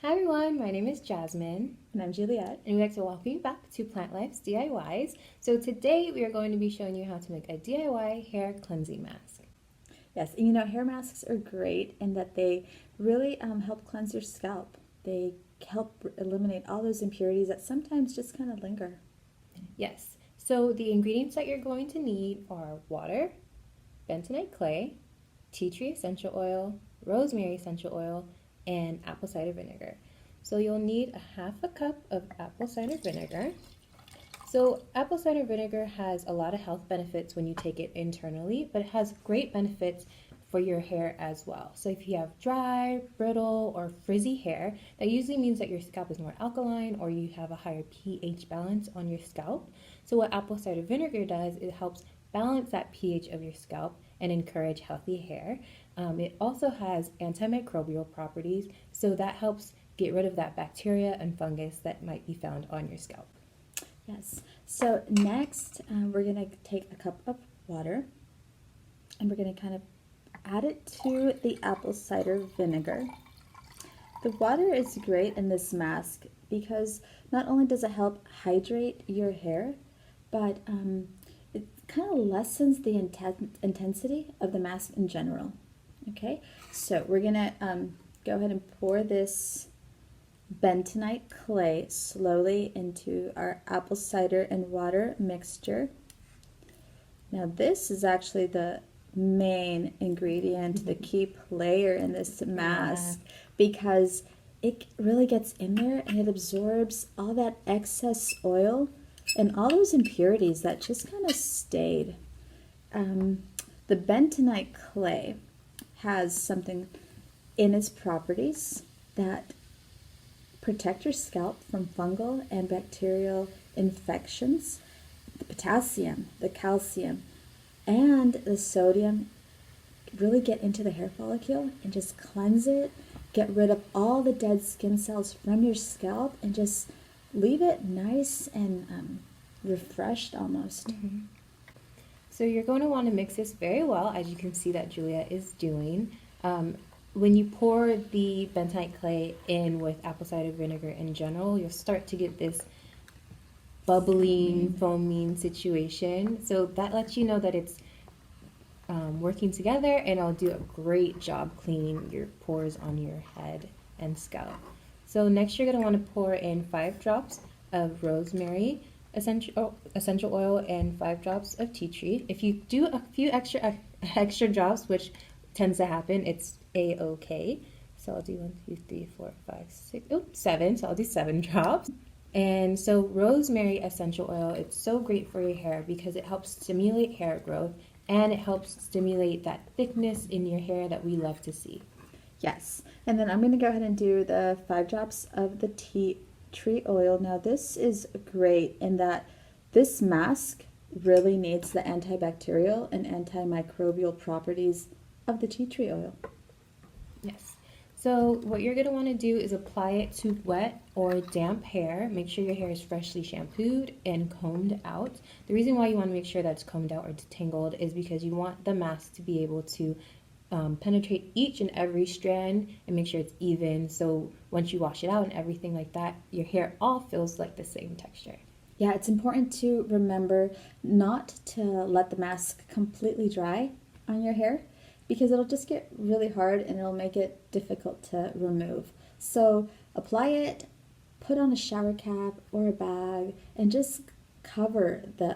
Hi everyone, my name is Jasmine. And I'm Juliet. And we'd like to welcome you back to Plantlife's DIYs. So today we are going to be showing you how to make a DIY hair cleansing mask. Yes, and hair masks are great in that they really help cleanse your scalp. They help eliminate all those impurities that sometimes just kind of linger. Yes, so the ingredients that you're going to need are water, bentonite clay, tea tree essential oil, rosemary essential oil, and apple cider vinegar. So you'll need a half a cup of apple cider vinegar. So apple cider vinegar has a lot of health benefits when you take it internally, but it has great benefits for your hair as well. So if you have dry, brittle, or frizzy hair, that usually means that your scalp is more alkaline or you have a higher pH balance on your scalp. So what apple cider vinegar does, it helps balance that pH of your scalp and encourage healthy hair. It also has antimicrobial properties, so that helps get rid of that bacteria and fungus that might be found on your scalp. Yes, so next we're going to take a cup of water and we're going to kind of add it to the apple cider vinegar. The water is great in this mask because not only does it help hydrate your hair, but it kind of lessens the intensity of the mask in general. Okay, so we're going to go ahead and pour this bentonite clay slowly into our apple cider and water mixture. Now this is actually the main ingredient, the key player in this mask, because it really gets in there and it absorbs all that excess oil and all those impurities that just kind of stayed. The bentonite clay has something in its properties that protect your scalp from fungal and bacterial infections. The potassium, the calcium, and the sodium really get into the hair follicle and just cleanse it, get rid of all the dead skin cells from your scalp, and just leave it nice and refreshed almost. Mm-hmm. So you're going to want to mix this very well, as you can see that Julia is doing. When you pour the bentonite clay in with apple cider vinegar in general, you'll start to get this bubbling, foaming situation. So that lets you know that it's working together, and it'll do a great job cleaning your pores on your head and scalp. So next you're going to want to pour in 5 drops of rosemary essential oil and 5 drops of tea tree. If you do a few extra drops, which tends to happen, it's a-okay. So I'll do 1, 2, 3, 4, 5, 6, 7. So I'll do 7 drops. And so rosemary essential oil, it's so great for your hair because it helps stimulate hair growth and it helps stimulate that thickness in your hair that we love to see. Yes, and then I'm going to go ahead and do the 5 drops of the tea tree oil. Now this is great in that this mask really needs the antibacterial and antimicrobial properties of the tea tree oil. Yes. So what you're going to want to do is apply it to wet or damp hair. Make sure your hair is freshly shampooed and combed out. The reason why you want to make sure that it's combed out or detangled is because you want the mask to be able to penetrate each and every strand and make sure it's even, so once you wash it out and everything like that, your hair all feels like the same texture. Yeah, it's important to remember not to let the mask completely dry on your hair because it'll just get really hard and it'll make it difficult to remove. So apply it, put on a shower cap or a bag, and just cover the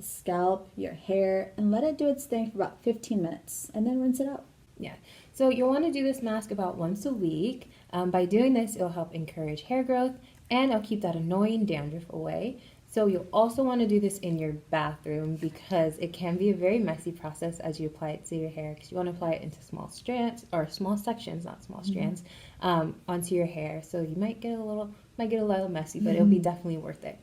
scalp, your hair, and let it do its thing for about 15 minutes and then rinse it out. Yeah, so you'll want to do this mask about once a week. By doing this, it'll help encourage hair growth and it'll keep that annoying dandruff away. So you'll also want to do this in your bathroom because it can be a very messy process as you apply it to your hair, because you want to apply it into small strands or small sections, not small strands, onto your hair. So you might get a little messy, but it'll be definitely worth it.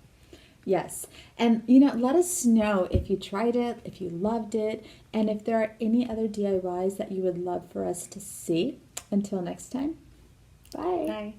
Yes, and let us know if you tried it, if you loved it, and if there are any other DIYs that you would love for us to see. Until next time, bye. Bye.